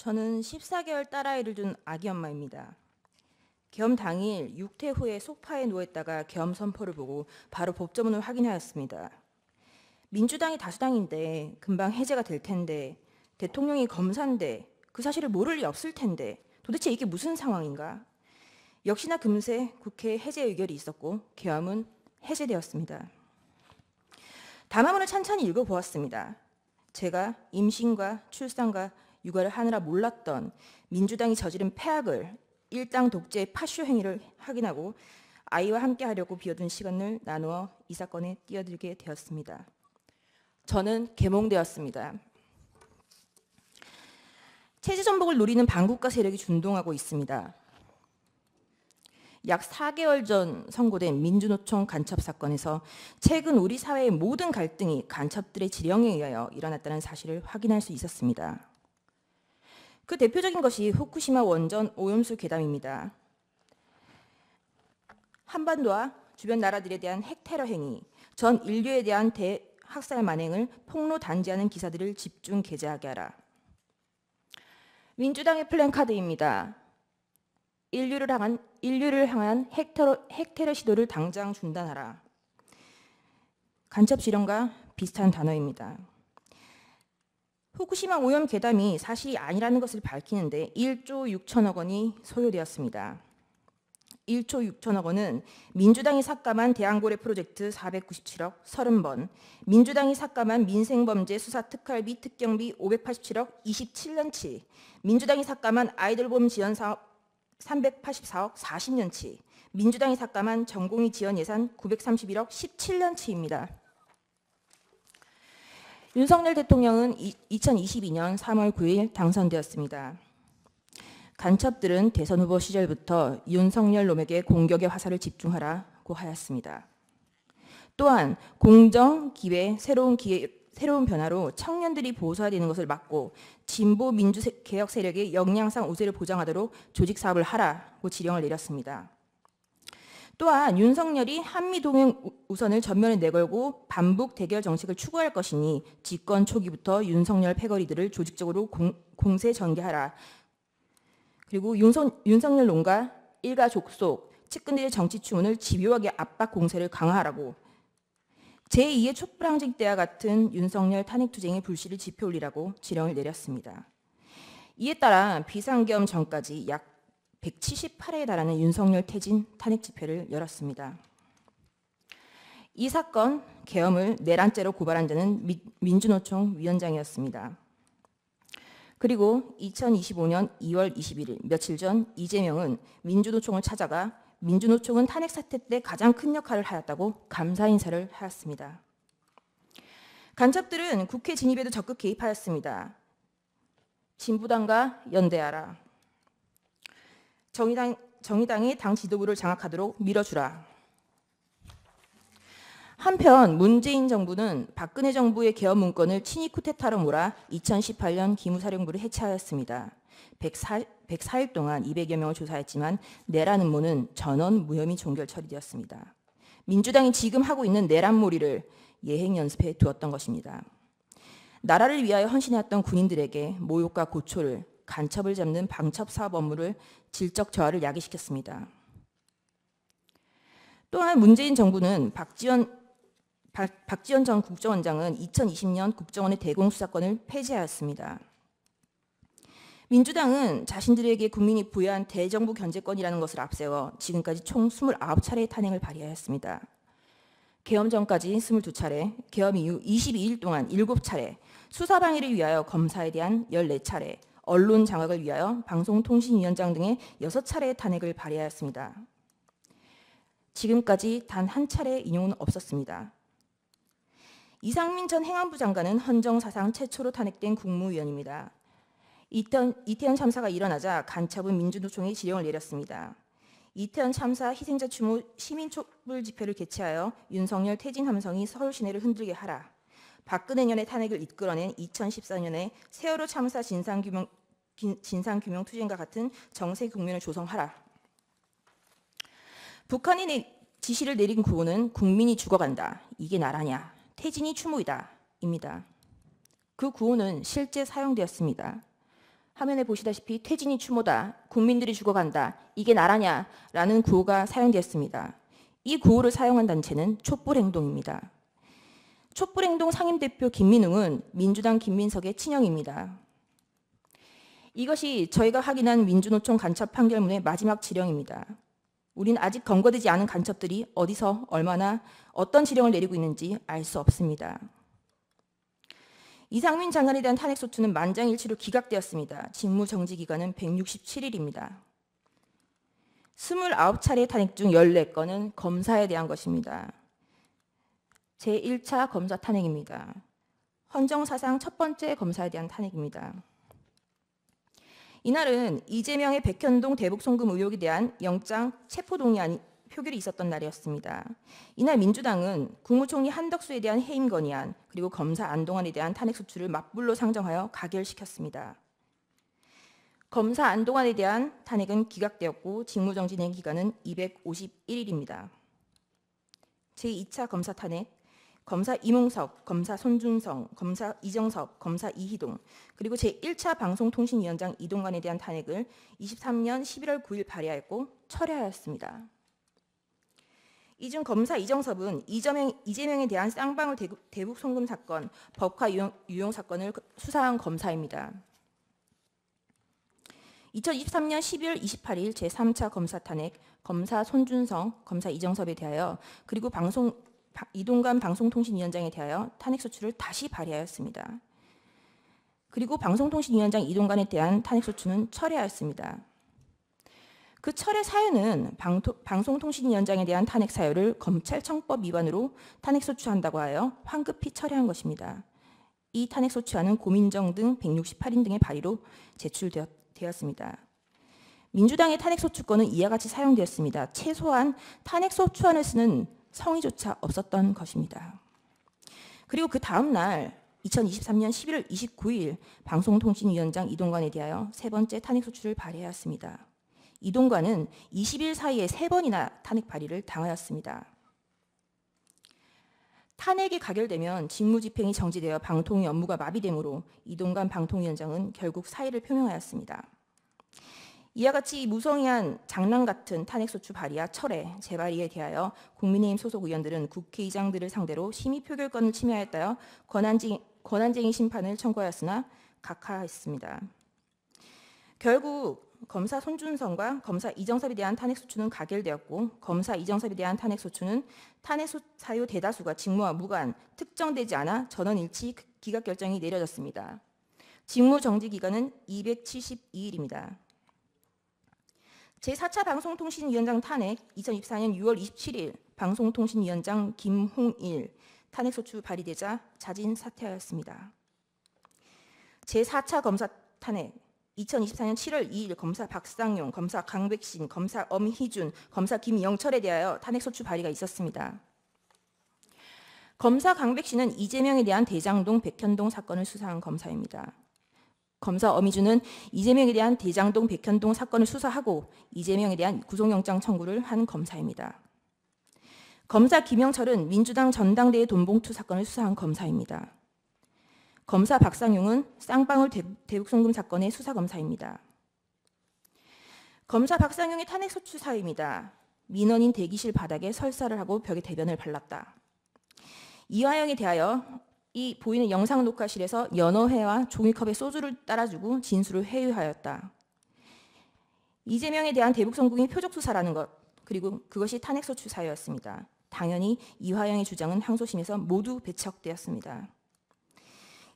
저는 14개월 딸아이를 둔 아기 엄마입니다. 계엄 당일 6퇴 후에 소파에 누워있다가 계엄 선포를 보고 바로 법조문을 확인하였습니다. 민주당이 다수당인데 금방 해제가 될 텐데 대통령이 검사인데 그 사실을 모를 리 없을 텐데 도대체 이게 무슨 상황인가? 역시나 금세 국회 해제 의결이 있었고 계엄은 해제되었습니다. 담화문을 찬찬히 읽어보았습니다. 제가 임신과 출산과 육아를 하느라 몰랐던 민주당이 저지른 폐악을 일당 독재의 파쇼 행위를 확인하고 아이와 함께 하려고 비워둔 시간을 나누어 이 사건에 뛰어들게 되었습니다. 저는 계몽되었습니다. 체제 전복을 노리는 반국가 세력이 준동하고 있습니다. 약 4개월 전 선고된 민주노총 간첩 사건에서 최근 우리 사회의 모든 갈등이 간첩들의 지령에 의하여 일어났다는 사실을 확인할 수 있었습니다. 그 대표적인 것이 후쿠시마 원전 오염수 괴담입니다. 한반도와 주변 나라들에 대한 핵테러 행위, 전 인류에 대한 대학살 만행을 폭로 단죄하는 기사들을 집중 게재하게 하라. 민주당의 플랜카드입니다. 인류를 향한 핵테러 시도를 당장 중단하라. 간첩 지령과 비슷한 단어입니다. 후쿠시마 오염 괴담이 사실이 아니라는 것을 밝히는데 1조 6천억 원이 소요되었습니다. 1조 6천억 원은 민주당이 삭감한 대왕고래 프로젝트 497억 30번, 민주당이 삭감한 민생범죄 수사 특활비 특경비 587억 27년치, 민주당이 삭감한 아이들보험 지원 사업 384억 40년치, 민주당이 삭감한 전공의 지원 예산 931억 17년치입니다. 윤석열 대통령은 2022년 3월 9일 당선되었습니다. 간첩들은 대선 후보 시절부터 윤석열 놈에게 공격의 화살을 집중하라고 하였습니다. 또한 공정, 기회, 새로운 변화로 청년들이 보수화되는 것을 막고 진보 민주개혁 세력의 역량상 우세를 보장하도록 조직 사업을 하라고 지령을 내렸습니다. 또한 윤석열이 한미동맹 우선을 전면에 내걸고 반북 대결 정책을 추구할 것이니 집권 초기부터 윤석열 패거리들을 조직적으로 공세 전개하라. 그리고 윤석열 논과 일가 족속, 측근들의 정치 추문을 집요하게 압박 공세를 강화하라고 제2의 촛불항쟁 때와 같은 윤석열 탄핵투쟁의 불씨를 지펴 올리라고 지령을 내렸습니다. 이에 따라 비상계엄 전까지 약 178회에 달하는 윤석열 퇴진 탄핵 집회를 열었습니다. 이 사건 계엄을 내란죄로 고발한 자는 민주노총 위원장이었습니다. 그리고 2025년 2월 21일 며칠 전 이재명은 민주노총을 찾아가 민주노총은 탄핵 사태 때 가장 큰 역할을 하였다고 감사 인사를 하였습니다. 간첩들은 국회 진입에도 적극 개입하였습니다. 진보당과 연대하라. 정의당이 당 지도부를 장악하도록 밀어주라. 한편 문재인 정부는 박근혜 정부의 계엄 문건을 친위 쿠데타로 몰아 2018년 기무사령부를 해체하였습니다. 104일 동안 200여 명을 조사했지만 내란 음모는 전원 무혐의 종결 처리되었습니다. 민주당이 지금 하고 있는 내란몰이를 예행 연습해 두었던 것입니다. 나라를 위하여 헌신해왔던 군인들에게 모욕과 고초를, 간첩을 잡는 방첩 사업 업무를 질적 저하를 야기시켰습니다. 또한 문재인 정부는 박지원 전 국정원장은 2020년 국정원의 대공수사권을 폐지하였습니다. 민주당은 자신들에게 국민이 부여한 대정부 견제권이라는 것을 앞세워 지금까지 총 29차례의 탄핵을 발의하였습니다. 계엄 전까지 22차례, 계엄 이후 22일 동안 7차례, 수사방해를 위하여 검사에 대한 14차례, 언론 장악을 위하여 방송통신위원장 등의 6차례의 탄핵을 발의하였습니다. 지금까지 단 한 차례의 인용은 없었습니다. 이상민 전 행안부 장관은 헌정 사상 최초로 탄핵된 국무위원입니다. 이태원 참사가 일어나자 간첩은 민주노총에 지령을 내렸습니다. 이태원 참사 희생자 추모 시민 촛불 집회를 개최하여 윤석열 퇴진 함성이 서울 시내를 흔들게 하라. 박근혜 년의 탄핵을 이끌어낸 2014년에 세월호 참사 진상규명 투쟁과 같은 정세 국면을 조성하라. 북한이 지시를 내린 구호는 국민이 죽어간다. 이게 나라냐. 퇴진이 추모이다. 입니다. 그 구호는 실제 사용되었습니다. 화면에 보시다시피 퇴진이 추모다, 국민들이 죽어간다, 이게 나라냐 라는 구호가 사용되었습니다. 이 구호를 사용한 단체는 촛불행동입니다. 촛불행동 상임대표 김민웅은 민주당 김민석의 친형입니다. 이것이 저희가 확인한 민주노총 간첩 판결문의 마지막 지령입니다. 우린 아직 검거되지 않은 간첩들이 어디서 얼마나 어떤 지령을 내리고 있는지 알 수 없습니다. 이상민 장관에 대한 탄핵소추는 만장일치로 기각되었습니다. 직무정지기간은 167일입니다. 29차례 탄핵 중 14건은 검사에 대한 것입니다. 제1차 검사 탄핵입니다. 헌정사상 첫 번째 검사에 대한 탄핵입니다. 이날은 이재명의 백현동 대북송금 의혹에 대한 영장 체포동의안 표결이 있었던 날이었습니다. 이날 민주당은 국무총리 한덕수에 대한 해임 건의안 그리고 검사 안동환에 대한 탄핵소추를 맞불로 상정하여 가결시켰습니다. 검사 안동환에 대한 탄핵은 기각되었고 직무정지 낸 기간은 251일입니다. 제2차 검사 탄핵, 검사 이몽석, 검사 손준성, 검사 이정섭, 검사 이희동, 그리고 제1차 방송통신위원장 이동관에 대한 탄핵을 23년 11월 9일 발의하였고 철회하였습니다. 이 중 검사 이정섭은 이재명에 대한 쌍방울 대북 송금 사건, 법화 유용 사건을 수사한 검사입니다. 2023년 12월 28일 제3차 검사 탄핵, 검사 손준성, 검사 이정섭에 대하여 그리고 이동관 방송통신위원장에 대하여 탄핵소추를 다시 발의하였습니다. 그리고 방송통신위원장 이동관에 대한 탄핵소추는 철회하였습니다. 그 철회 사유는 방송통신위원장에 대한 탄핵 사유를 검찰청법 위반으로 탄핵소추한다고 하여 황급히 철회한 것입니다. 이 탄핵소추안은 고민정 등 168인 등의 발의로 제출되었습니다. 민주당의 탄핵소추권은 이와 같이 사용되었습니다. 최소한 탄핵소추안을 쓰는 성의조차 없었던 것입니다. 그리고 그 다음 날 2023년 11월 29일 방송통신위원장 이동관에 대하여 세 번째 탄핵소추를 발의하였습니다. 이동관은 20일 사이에 3번이나 탄핵 발의를 당하였습니다. 탄핵이 가결되면 직무집행이 정지되어 방통위 업무가 마비되므로 이동관 방통위원장은 결국 사의를 표명하였습니다. 이와 같이 무성의한 장난 같은 탄핵소추 발의와 철회, 재발의에 대하여 국민의힘 소속 의원들은 국회의장들을 상대로 심의 표결권을 침해하였다며 권한쟁의 심판을 청구하였으나 각하했습니다. 결국 검사 손준성과 검사 이정섭에 대한 탄핵소추는 가결되었고 검사 이정섭에 대한 탄핵소추는 탄핵 사유 대다수가 직무와 무관, 특정되지 않아 전원일치 기각 결정이 내려졌습니다. 직무정지 기간은 272일입니다. 제4차 방송통신위원장 탄핵 2024년 6월 27일 방송통신위원장 김홍일 탄핵소추 발의되자 자진 사퇴하였습니다. 제4차 검사 탄핵 2024년 7월 2일 검사 박상용, 검사 강백신, 검사 엄희준, 검사 김영철에 대하여 탄핵소추 발의가 있었습니다. 검사 강백신은 이재명에 대한 대장동 백현동 사건을 수사한 검사입니다. 검사 엄희준은 이재명에 대한 대장동 백현동 사건을 수사하고 이재명에 대한 구속영장 청구를 한 검사입니다. 검사 김영철은 민주당 전당대회 돈봉투 사건을 수사한 검사입니다. 검사 박상용은 쌍방울 대북송금 사건의 수사검사입니다. 검사 박상용의 탄핵소추 사유입니다. 민원인 대기실 바닥에 설사를 하고 벽에 대변을 발랐다. 이화영에 대하여 이 보이는 영상 녹화실에서 연어회와 종이컵에 소주를 따라주고 진술을 회유하였다. 이재명에 대한 대북송금이 표적수사라는 것, 그리고 그것이 탄핵소추 사유였습니다. 당연히 이화영의 주장은 항소심에서 모두 배척되었습니다.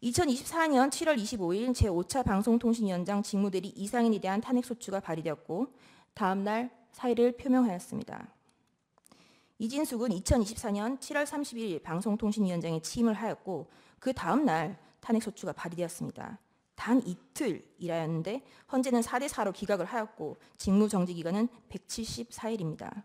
2024년 7월 25일 제5차 방송통신위원장 직무대리 이상인에 대한 탄핵소추가 발의되었고 다음 날 사의를 표명하였습니다. 이진숙은 2024년 7월 30일 방송통신위원장에 취임을 하였고 그 다음 날 탄핵소추가 발의되었습니다. 단 이틀 일하였는데 헌재는 4대4로 기각을 하였고 직무정지 기간은 174일입니다.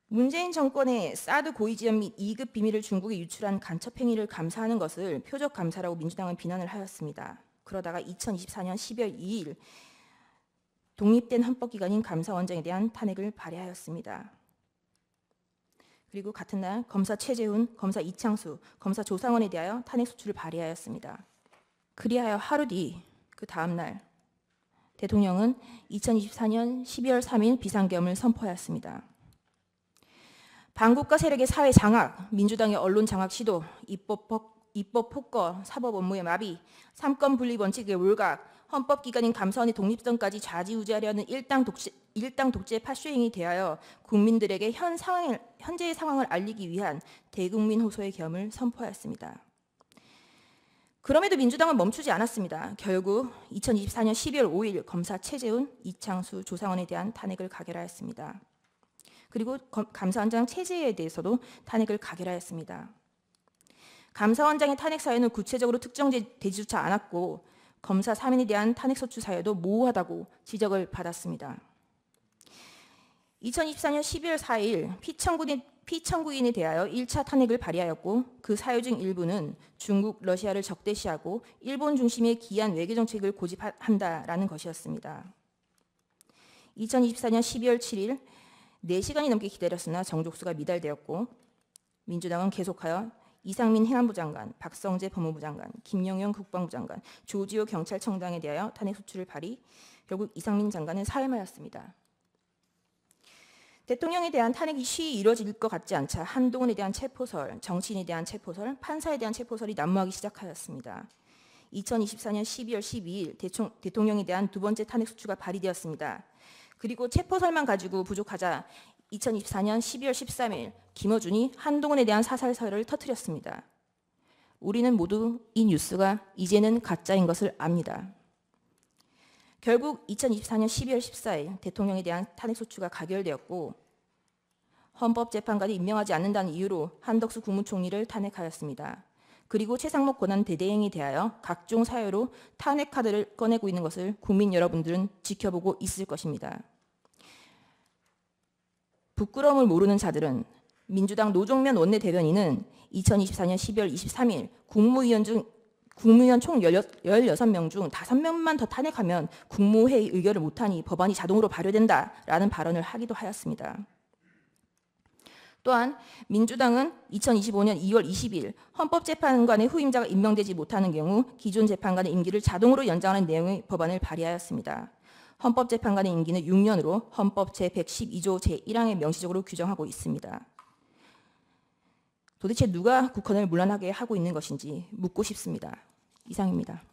문재인 정권의 사드 고위지원 및 2급 비밀을 중국에 유출한 간첩 행위를 감사하는 것을 표적 감사라고 민주당은 비난을 하였습니다. 그러다가 2024년 12월 2일 독립된 헌법기관인 감사원장에 대한 탄핵을 발의하였습니다. 그리고 같은 날 검사 최재훈, 검사 이창수, 검사 조상원에 대하여 탄핵소추를 발의하였습니다. 그리하여 하루 뒤 그 다음 날 대통령은 2024년 12월 3일 비상계엄을 선포하였습니다. 반국가 세력의 사회 장악, 민주당의 언론 장악 시도, 입법 폭거, 사법 업무의 마비, 삼권 분립 원칙의 몰각, 헌법기관인 감사원의 독립성까지 좌지우지하려는 일당 독재 파쇼행이 대하여 국민들에게 현재의 상황을 알리기 위한 대국민 호소의 계엄을 선포하였습니다. 그럼에도 민주당은 멈추지 않았습니다. 결국 2024년 12월 5일 검사 최재훈, 이창수, 조상원에 대한 탄핵을 가결하였습니다. 그리고 감사원장 최재해에 대해서도 탄핵을 가결하였습니다. 감사원장의 탄핵 사유는 구체적으로 특정되지조차 않았고 검사 3인에 대한 탄핵 소추 사유도 모호하다고 지적을 받았습니다. 2024년 12월 4일 피청구인에 대하여 1차 탄핵을 발의하였고 그 사유 중 일부는 중국, 러시아를 적대시하고 일본 중심의 기이한 외교정책을 고집한다라는 것이었습니다. 2024년 12월 7일 4시간이 넘게 기다렸으나 정족수가 미달되었고 민주당은 계속하여 이상민 행안부 장관, 박성재 법무부 장관, 김영현 국방부 장관, 조지호 경찰청장에 대하여 탄핵 소추를 발의, 결국 이상민 장관은 사임하였습니다. 대통령에 대한 탄핵이 쉬이 이루어질 것 같지 않자 한동훈에 대한 체포설, 정치인에 대한 체포설, 판사에 대한 체포설이 난무하기 시작하였습니다. 2024년 12월 12일 대통령에 대한 두 번째 탄핵 소추가 발의되었습니다. 그리고 체포설만 가지고 부족하자 2024년 12월 13일 김어준이 한동훈에 대한 사살설을 터뜨렸습니다. 우리는 모두 이 뉴스가 이제는 가짜인 것을 압니다. 결국 2024년 12월 14일 대통령에 대한 탄핵 소추가 가결되었고 헌법재판관이 임명하지 않는다는 이유로 한덕수 국무총리를 탄핵하였습니다. 그리고 최상목 권한대대행에 대하여 각종 사유로 탄핵 카드를 꺼내고 있는 것을 국민 여러분들은 지켜보고 있을 것입니다. 부끄러움을 모르는 자들은 민주당 노종면 원내대변인은 2024년 12월 23일 국무위원 총 16명 중 5명만 더 탄핵하면 국무회의 의결을 못하니 법안이 자동으로 발효된다라는 발언을 하기도 하였습니다. 또한 민주당은 2025년 2월 20일 헌법재판관의 후임자가 임명되지 못하는 경우 기존 재판관의 임기를 자동으로 연장하는 내용의 법안을 발의하였습니다. 헌법재판관의 임기는 6년으로 헌법 제112조 제1항에 명시적으로 규정하고 있습니다. 도대체 누가 국헌을 문란하게 하고 있는 것인지 묻고 싶습니다. 이상입니다.